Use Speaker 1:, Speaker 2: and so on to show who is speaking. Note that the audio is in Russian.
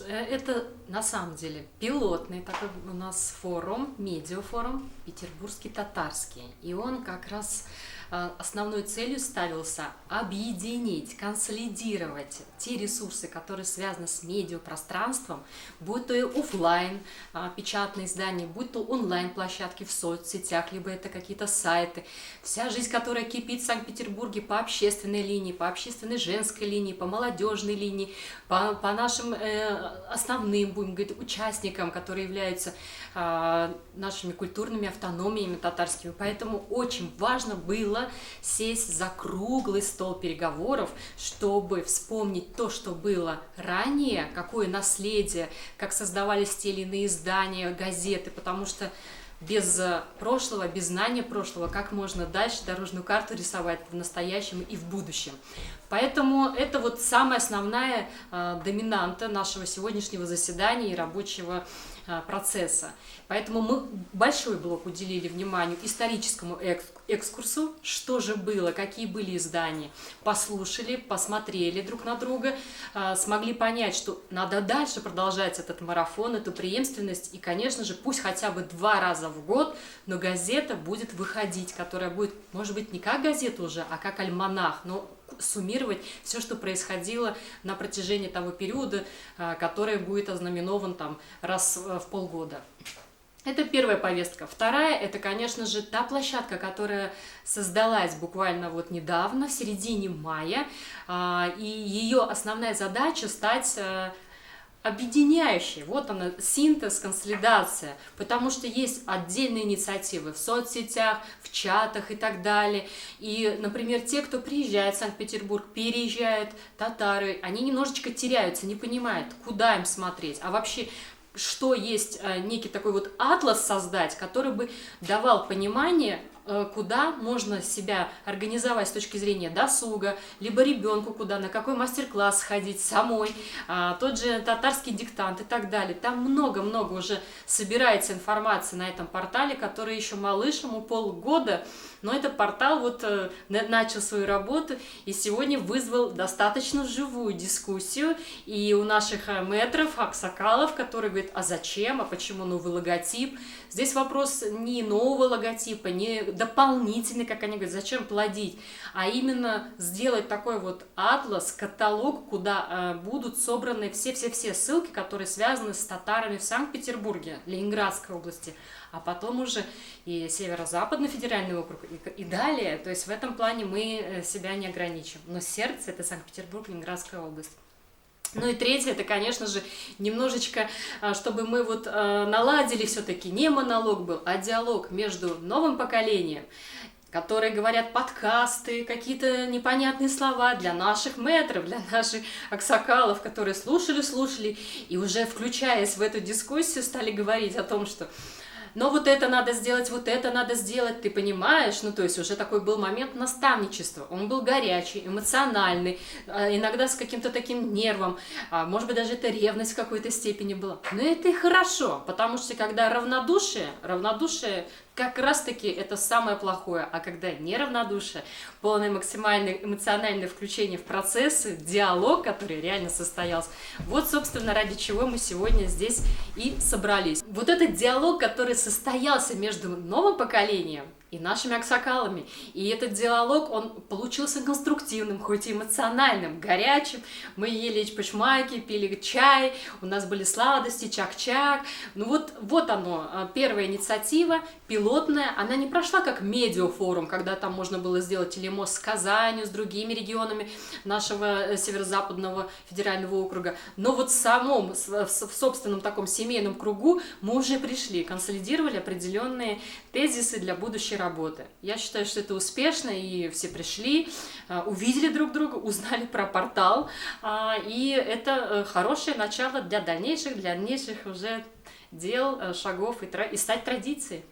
Speaker 1: Это на самом деле пилотный такой у нас форум, медиафорум петербургский татарский. И он как раз основной целью ставился объединить, консолидировать те ресурсы, которые связаны с медиапространством, будь то и офлайн печатные издания, будь то онлайн-площадки в соцсетях, либо это какие-то сайты. Вся жизнь, которая кипит в Санкт-Петербурге по общественной линии, по общественной женской линии, по молодежной линии, по нашим основным, будем говорить, участникам, которые являются нашими культурными автономиями татарскими. Поэтому очень важно было сесть за круглый стол переговоров, чтобы вспомнить то, что было ранее, какое наследие, как создавались те или иные издания, газеты, потому что без прошлого, без знания прошлого, как можно дальше дорожную карту рисовать в настоящем и в будущем. Поэтому это вот самая основная доминанта нашего сегодняшнего заседания и рабочего процесса. Поэтому мы большой блок уделили вниманию историческому экскурсу, что же было, какие были издания, послушали, посмотрели друг на друга, смогли понять, что надо дальше продолжать этот марафон, эту преемственность, и, конечно же, пусть хотя бы 2 раза в год, но газета будет выходить, которая будет, может быть, не как газета уже, а как альманах, но суммировать все, что происходило на протяжении того периода, который будет ознаменован там раз в полгода. Это первая повестка. Вторая, это, конечно же, та площадка, которая создалась буквально вот недавно, в середине мая, и ее основная задача стать объединяющей. Вот она, синтез, консолидация, потому что есть отдельные инициативы в соцсетях, в чатах и так далее. И, например, те, кто приезжает в Санкт-Петербург, переезжают татары, они немножечко теряются, не понимают, куда им смотреть, а вообще что есть некий такой вот атлас создать, который бы давал понимание, куда можно себя организовать с точки зрения досуга, либо ребенку куда, на какой мастер-класс ходить самой, тот же татарский диктант и так далее. Там много-много уже собирается информации на этом портале, который еще малыш, ему полгода, но этот портал вот начал свою работу и сегодня вызвал достаточно живую дискуссию и у наших мэтров, аксакалов, которые говорят, а зачем, а почему новый логотип. Здесь вопрос не нового логотипа, не дополнительный, как они говорят, зачем плодить, а именно сделать такой вот атлас, каталог, куда будут собраны все-все-все ссылки, которые связаны с татарами в Санкт-Петербурге, Ленинградской области, а потом уже и Северо-Западный федеральный округ, и далее. То есть в этом плане мы себя не ограничим. Но сердце — это Санкт-Петербург, Ленинградская область. Ну и третье, это, конечно же, немножечко, чтобы мы вот наладили все-таки не монолог был, а диалог между новым поколением, которые говорят подкасты, какие-то непонятные слова для наших мэтров, для наших аксакалов, которые слушали, и уже включаясь в эту дискуссию, стали говорить о том, что но вот это надо сделать, ты понимаешь? Ну, то есть уже такой был момент наставничества. Он был горячий, эмоциональный, иногда с каким-то таким нервом, может быть, даже это ревность в какой-то степени была. Но это и хорошо, потому что когда равнодушие как раз-таки это самое плохое, а когда неравнодушие, полное максимальное эмоциональное включение в процессы, диалог, который реально состоялся, вот, собственно, ради чего мы сегодня здесь и собрались. Вот этот диалог, который состоялся между новым поколением и нашими аксакалами. И этот диалог, он получился конструктивным, хоть и эмоциональным, горячим. Мы ели чпочмаки, пили чай, у нас были сладости, чак-чак. Ну вот оно, первая инициатива, пилотная. Она не прошла как медиафорум, когда там можно было сделать телемост с Казанью, с другими регионами нашего Северо-Западного федерального округа. Но вот в собственном таком семейном кругу мы уже пришли, консолидировали определенные тезисы для будущей работы. Я считаю, что это успешно, и все пришли, увидели друг друга, узнали про портал, и это хорошее начало для дальнейших уже дел, шагов и стать традицией.